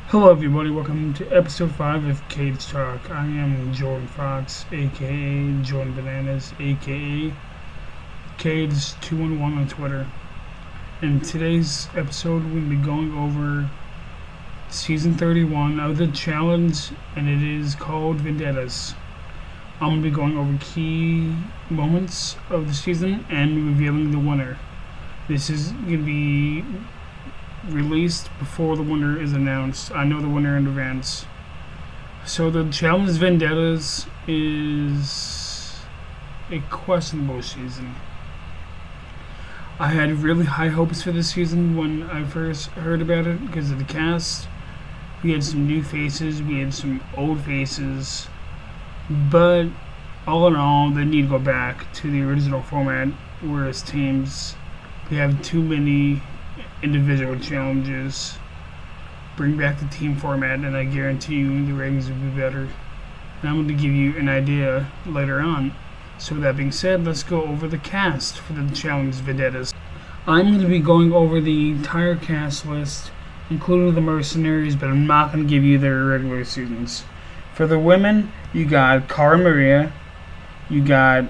Hello everybody, welcome to episode 5 of Cade's Talk. I am Jordan Fox, aka Jordan Bananas, aka Cade's 211 on Twitter. In today's episode, we're going to be going over season 31 of the challenge, and it is called Vendettas. I'm going to be going over key moments of the season and revealing the winner. This is going to be released before the winner is announced. I know the winner in advance. So the challenge Vendettas is a questionable season. I had really high hopes for this season when I first heard about it because of the cast. We had some new faces, we had some old faces, but all in all, they need to go back to the original format, whereas teams, we have too many individual challenges. Bring back the team format, and I guarantee you the ratings will be better. And I'm going to give you an idea later on. So with that being said, let's go over the cast for the challenge Vendettas. I'm going to be going over the entire cast list, including the mercenaries, but I'm not going to give you their regular seasons. For the women, you got Cara Maria, you got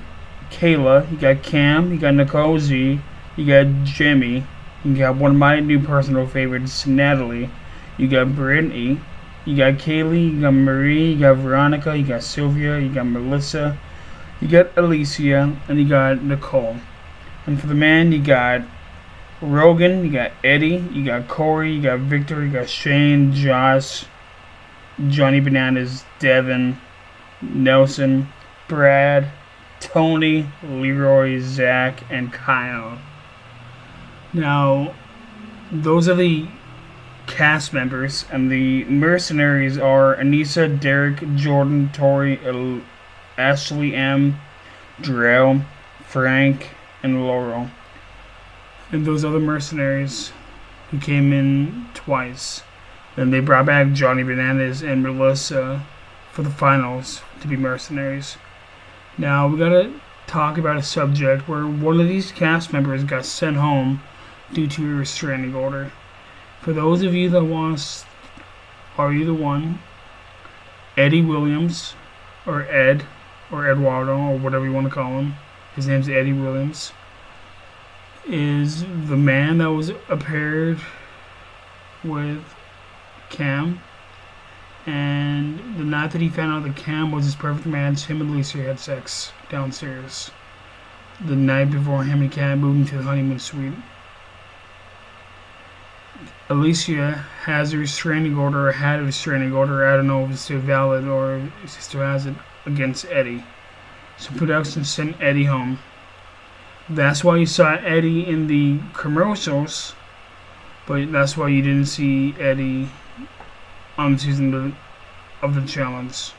Kayla, you got Cam, you got Nicole Z, you got Jimmy, you got one of my new personal favorites, Natalie. You got Brittany. You got Kaylee. You got Marie. You got Veronica. You got Sylvia. You got Melissa. You got Alicia. And you got Nicole. And for the man, you got Rogan. You got Eddie. You got Corey. You got Victor. You got Shane, Josh, Johnny Bananas, Devin, Nelson, Brad, Tony, Leroy, Zach, and Kyle. Now, those are the cast members, and the mercenaries are Anissa, Derek, Jordan, Tori, Ashley M, Drell, Frank, and Laurel. And those other mercenaries who came in twice. Then they brought back Johnny Bananas and Melissa for the finals to be mercenaries. Now, we gotta talk about a subject where one of these cast members got sent home due to a restraining order. For those of you that want, are you the one? Eddie Williams, or Ed, or Eduardo, or whatever you want to call him. His name's Eddie Williams. Is the man that was paired with Cam. And the night that he found out that Cam was his perfect match, him and Lisa had sex downstairs. The night before him and Cam moved into the honeymoon suite. Alicia has a restraining order, or had a restraining order. I don't know if it's still valid or if she still has it, against Eddie. So production sent Eddie home. That's why you saw Eddie in the commercials, but that's why you didn't see Eddie on the season of the challenge.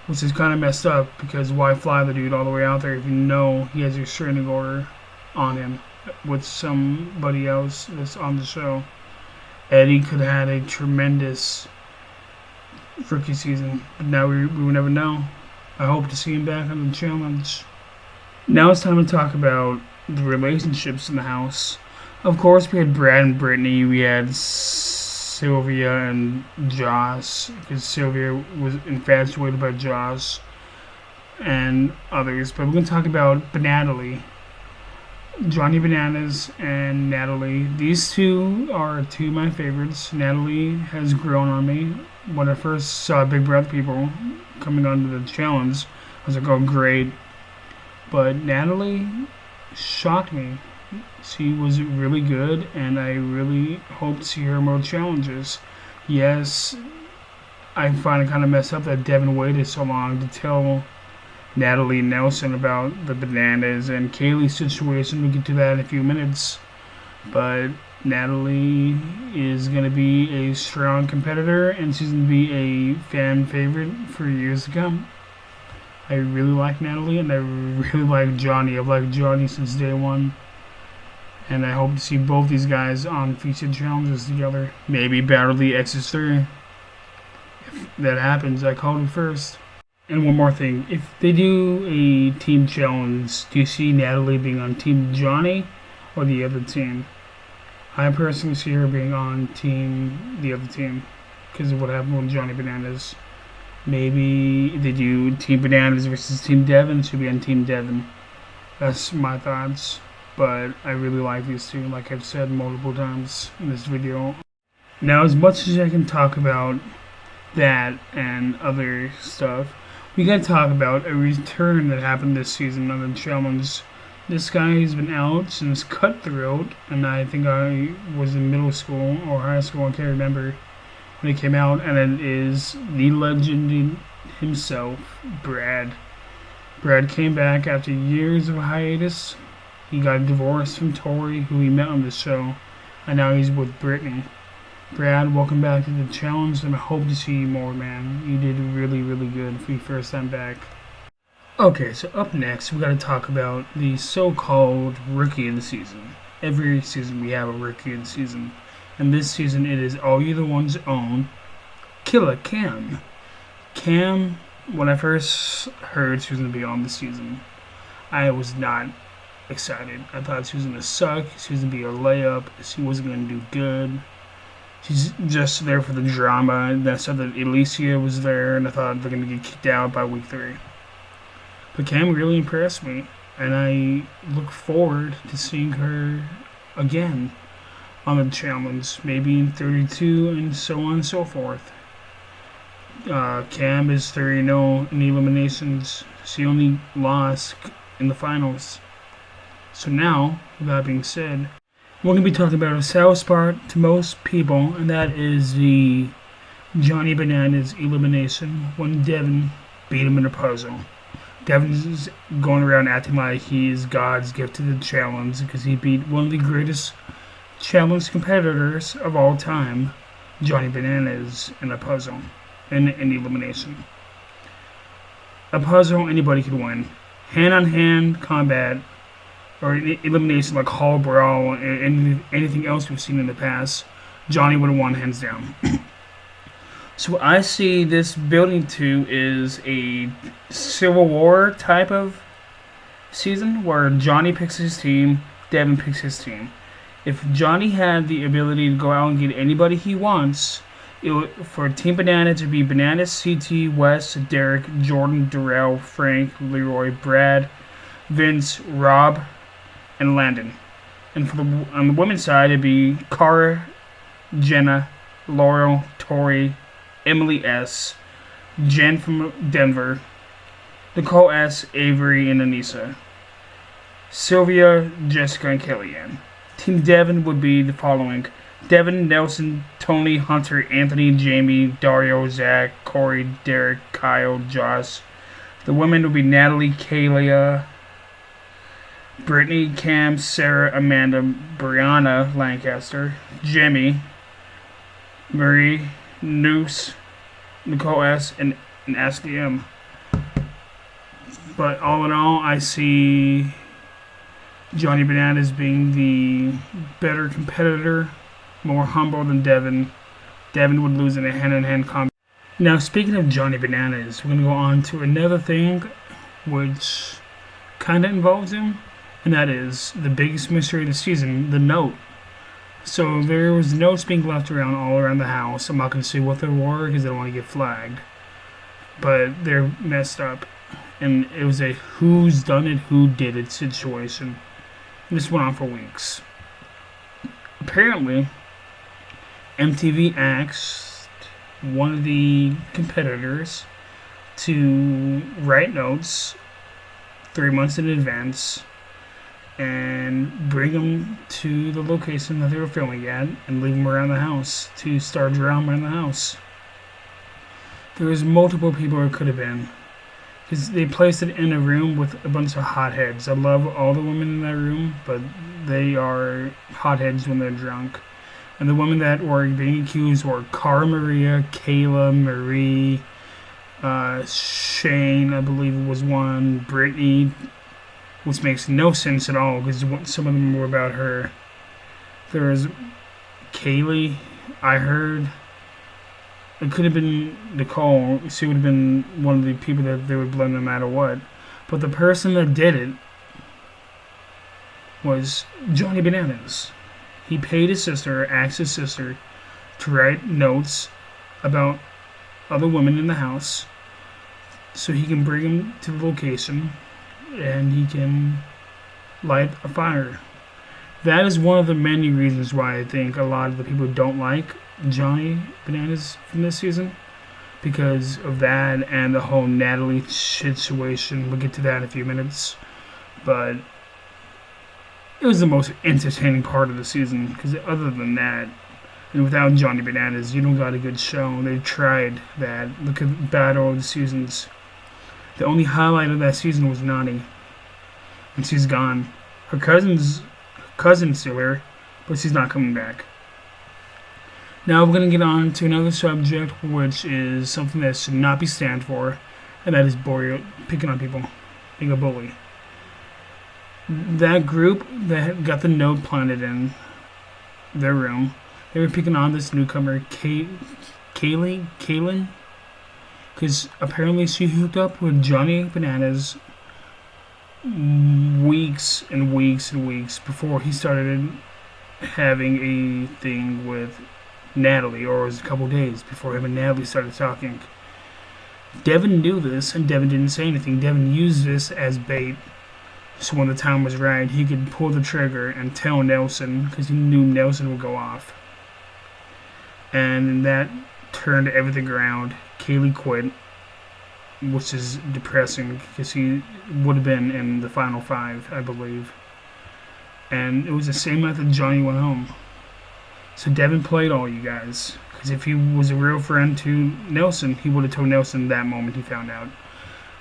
Which is kind of messed up, because why fly the dude all the way out there if you know he has a restraining order on him with somebody else that's on the show? Eddie could have had a tremendous rookie season, but now we will never know. I hope to see him back on the challenge. Now it's time to talk about the relationships in the house. Of course, we had Brad and Brittany. We had Sylvia and Josh, because Sylvia was infatuated by Josh and others. But we're going to talk about Natalie. Johnny Bananas and Natalie. These two are two of my favorites. Natalie has grown on me. When I first saw Big Brother people coming onto the challenge, I was like, oh, great. But Natalie shocked me. She was really good, and I really hope to see her more challenges. Yes, I find it kind of messed up that Devin waited so long to tell Natalie Nelson about the Bananas and Kaylee's situation. We'll get to that in a few minutes. But Natalie is going to be a strong competitor, and she's going to be a fan favorite for years to come. I really like Natalie, and I really like Johnny. I've liked Johnny since day one. And I hope to see both these guys on featured challenges together. Maybe Battle the X's 3. If that happens, I called it first. And one more thing, if they do a team challenge, do you see Natalie being on Team Johnny or the other team? I personally see her being on the other team. because of what happened with Johnny Bananas. Maybe they do Team Bananas versus Team Devin. Should be on Team Devin. That's my thoughts. But I really like these two, like I've said multiple times in this video. Now, as much as I can talk about that and other stuff, we gotta talk about a return that happened this season on the challenge. This guy has been out since Cutthroat, and I think I was in middle school or high school, I can't remember when it came out, and it is the legend himself, Brad. Brad came back after years of hiatus. He got a divorce from Tori, who he met on the show, and now he's with Brittany. Brad, welcome back to the challenge, and I hope to see you more, man. You did really, really good for your first time back. Okay, so up next, we gotta talk about the so-called Rookie of the Season. Every season we have a Rookie of the Season. And this season it is All You The One's own Killer Cam. Cam, when I first heard she was going to be on this season, I was not excited. I thought she was going to suck. She was going to be a layup. She wasn't going to do good. She's just there for the drama. And I said that Alicia was there, and I thought they're going to get kicked out by week 3. But Cam really impressed me, and I look forward to seeing her again on the challenge, maybe in 32, and so on and so forth. Cam is 3-0 in eliminations. She only lost in the finals. So now, with that being said, we're going to be talking about a sour spot to most people, and that is the Johnny Bananas elimination when Devin beat him in a puzzle. Devin's going around acting like he is God's gift to the challenge because he beat one of the greatest challenge competitors of all time, Johnny Bananas, in a puzzle, in an elimination. A puzzle anybody could win. Hand-on-hand combat, or an elimination like Hall Brawl, and anything else we've seen in the past, Johnny would have won hands down. So what I see this building to is a Civil War type of season where Johnny picks his team, Devin picks his team. If Johnny had the ability to go out and get anybody he wants, for Team Banana to be Bananas, CT, Wes, Derek, Jordan, Darrell, Frank, Leroy, Brad, Vince, Rob, and Landon. And on the women's side, it'd be Cara, Jenna, Laurel, Tori, Emily S., Jen from Denver, Nicole S., Avery, and Anissa, Sylvia, Jessica, and Kellyanne. Team Devin would be the following: Devin, Nelson, Tony, Hunter, Anthony, Jamie, Dario, Zach, Corey, Derek, Kyle, Josh. The women would be Natalie, Kayla, Brittany, Cam, Sarah, Amanda, Brianna, Lancaster, Jimmy, Marie, Noose, Nicole S., and Ashley M. But all in all, I see Johnny Bananas being the better competitor, more humble than Devin. Devin would lose in a hand-in-hand combat. Now, speaking of Johnny Bananas, we're going to go on to another thing which kind of involves him, and that is the biggest mystery of the season, the note. So there was notes being left around all around the house. I'm not going to say what they were because I don't want to get flagged. But they're messed up. And it was a who's done it, who did it situation. This went on for weeks. Apparently, MTV asked one of the competitors to write notes 3 months in advance and bring them to the location that they were filming at and leave them around the house to start drama in the house. There was multiple people it could have been, because they placed it in a room with a bunch of hotheads. I love all the women in that room, but they are hotheads when they're drunk. And the women that were being accused were Cara Maria, Kayla, Marie, Shane, I believe was one, Brittany, which makes no sense at all because some of them were about her. There was Kaylee, I heard. It could have been Nicole. She would have been one of the people that they would blame no matter what. But the person that did it was Johnny Bananas. He paid his sister, asked his sister to write notes about other women in the house so he can bring them to the location and he can light a fire. That is one of the many reasons why I think a lot of the people don't like Johnny Bananas from this season, because of that and the whole Natalie situation. We'll get to that in a few minutes, but it was the most entertaining part of the season, because other than that, and without Johnny Bananas, you don't got a good show. They tried that. Look at Battle of the Seasons. The only highlight of that season was Nani, and she's gone. Her cousin's still here, but she's not coming back. Now we're going to get on to another subject, which is something that should not be stand for, and that is picking on people, being a bully. That group that got the note planted in their room, they were picking on this newcomer, Kaylin, because apparently she hooked up with Johnny Bananas weeks and weeks and weeks before he started having a thing with Natalie, or it was a couple days before him and Natalie started talking. Devin knew this, and Devin didn't say anything. Devin used this as bait, so when the time was right, he could pull the trigger and tell Nelson, because he knew Nelson would go off. And that turned everything around. Kaylee quit, which is depressing, because he would have been in the final 5, I believe. And it was the same night that Johnny went home. So Devin played all you guys, because if he was a real friend to Nelson, he would have told Nelson that moment he found out.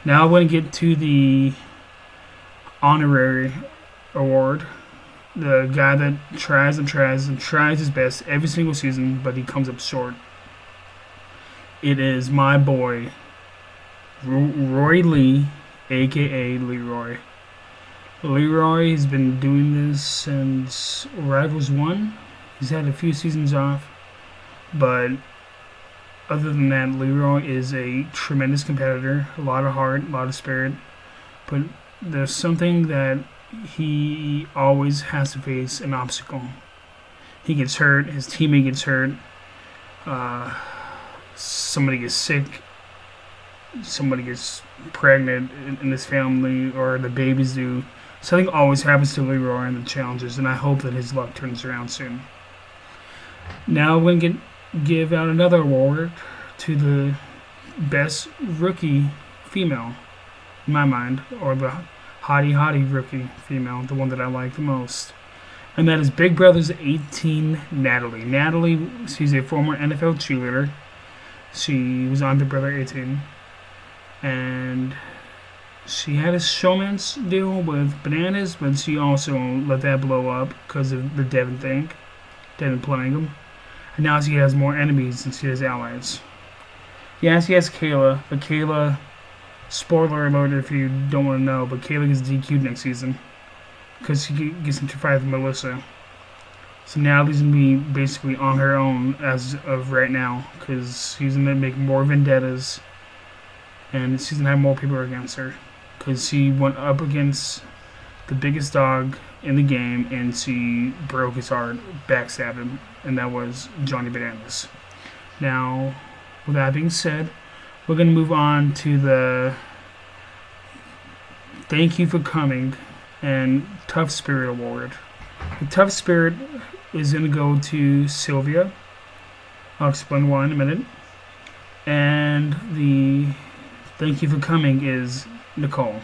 Now I want to get to the honorary award. The guy that tries and tries and tries his best every single season, but he comes up short. It is my boy, Roy Lee, a.k.a. Leroy. Leroy has been doing this since Rivals 1. He's had a few seasons off, but other than that, Leroy is a tremendous competitor, a lot of heart, a lot of spirit, but there's something that he always has to face, an obstacle. He gets hurt, his teammate gets hurt, somebody gets sick, somebody gets pregnant in his family, or the babies do. Something always happens to Leroy in the challenges, and I hope that his luck turns around soon. Now we're going to give out another award to the best rookie female, in my mind, or the hottie rookie female, the one that I like the most. And that is Big Brother's 18, Natalie. Natalie, she's a former NFL cheerleader. She was on Big Brother 18. And she had a showman's deal with Bananas, but she also let that blow up because of the Devin thing. Devin playing him. And now she has more enemies than she has allies. Yeah, she has Kayla, but Kayla, spoiler alert if you don't want to know, but Kayla gets DQ'd next season because she gets into a fight with Melissa. So Natalie's going to be basically on her own as of right now, because she's going to make more vendettas and she's going to have more people against her, because she went up against the biggest dog in the game and she broke his heart, backstabbed him, and that was Johnny Bananas. Now, with that being said, we're going to move on to the Thank You for Coming and Tough Spirit Award. The Tough Spirit is going to go to Sylvia. I'll explain why in a minute. And the Thank You for Coming is Nicole.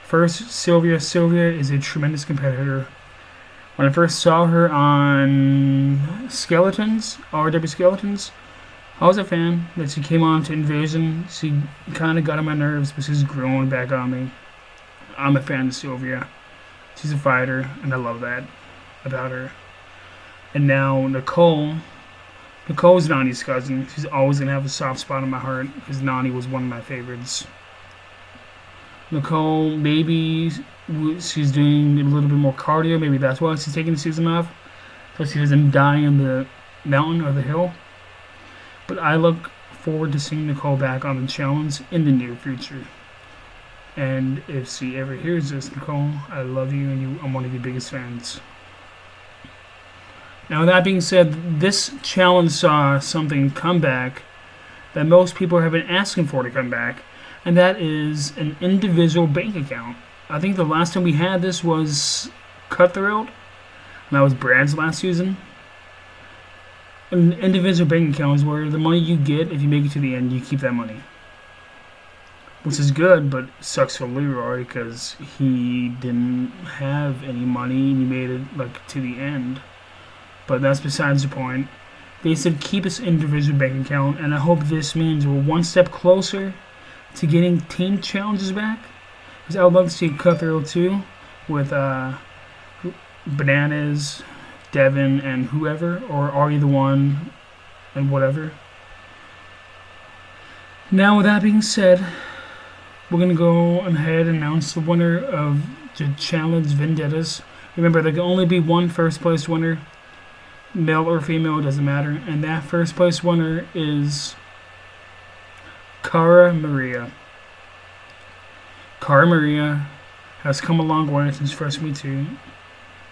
First, Sylvia. Sylvia is a tremendous competitor. When I first saw her on Skeletons, RW Skeletons, I was a fan. That she came on to Invasion. She kind of got on my nerves, but she's growing back on me. I'm a fan of Sylvia. She's a fighter, and I love that about her. And now Nicole. Nicole's Nani's cousin. She's always going to have a soft spot in my heart, because Nani was one of my favorites. Nicole, maybe she's doing a little bit more cardio. Maybe that's why she's taking the season off, so she doesn't die in the mountain or the hill. But I look forward to seeing Nicole back on the challenge in the near future. And if she ever hears this, Nicole, I love you, and I'm one of your biggest fans. Now, with that being said, this challenge saw something come back that most people have been asking for to come back, and that is an individual bank account. I think the last time we had this was Cutthroat, and that was Brad's last season. An individual bank account is where the money you get, if you make it to the end, you keep that money. Which is good, but sucks for Leroy because he didn't have any money and he made it like to the end. But that's besides the point. They said keep his individual bank account, and I hope this means we're one step closer to getting team challenges back. Because I would love to see Cutthroat too, with Bananas, Devin, and whoever, or Are You the One, and whatever. Now, with that being said, we're going to go ahead and announce the winner of the challenge Vendettas. Remember, there can only be one first place winner. Male or female, doesn't matter. And that first place winner is Cara Maria. Cara Maria has come a long way since freshman 2.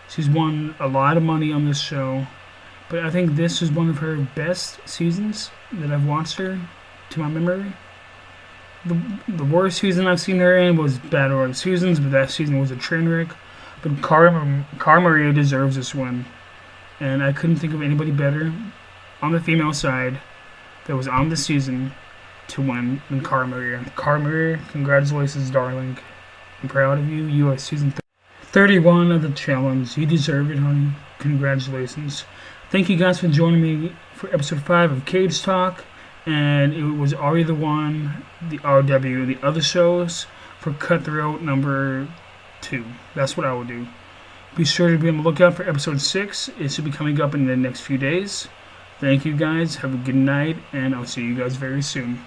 She's won a lot of money on this show. But I think this is one of her best seasons that I've watched her, to my memory. The worst season I've seen her in was Battle Royale Seasons, but that season was a train wreck. But Cara Maria deserves this win. And I couldn't think of anybody better on the female side that was on this season to win than Cara Maria. Cara Maria, congratulations, darling. I'm proud of you. You are season 31 of the challenge. You deserve it, honey. Congratulations. Thank you guys for joining me for episode 5 of Cage Talk. And it was Are You the One, the RW, the other shows for Cutthroat number 2. That's what I will do. Be sure to be on the lookout for episode 6. It should be coming up in the next few days. Thank you guys. Have a good night, and I'll see you guys very soon.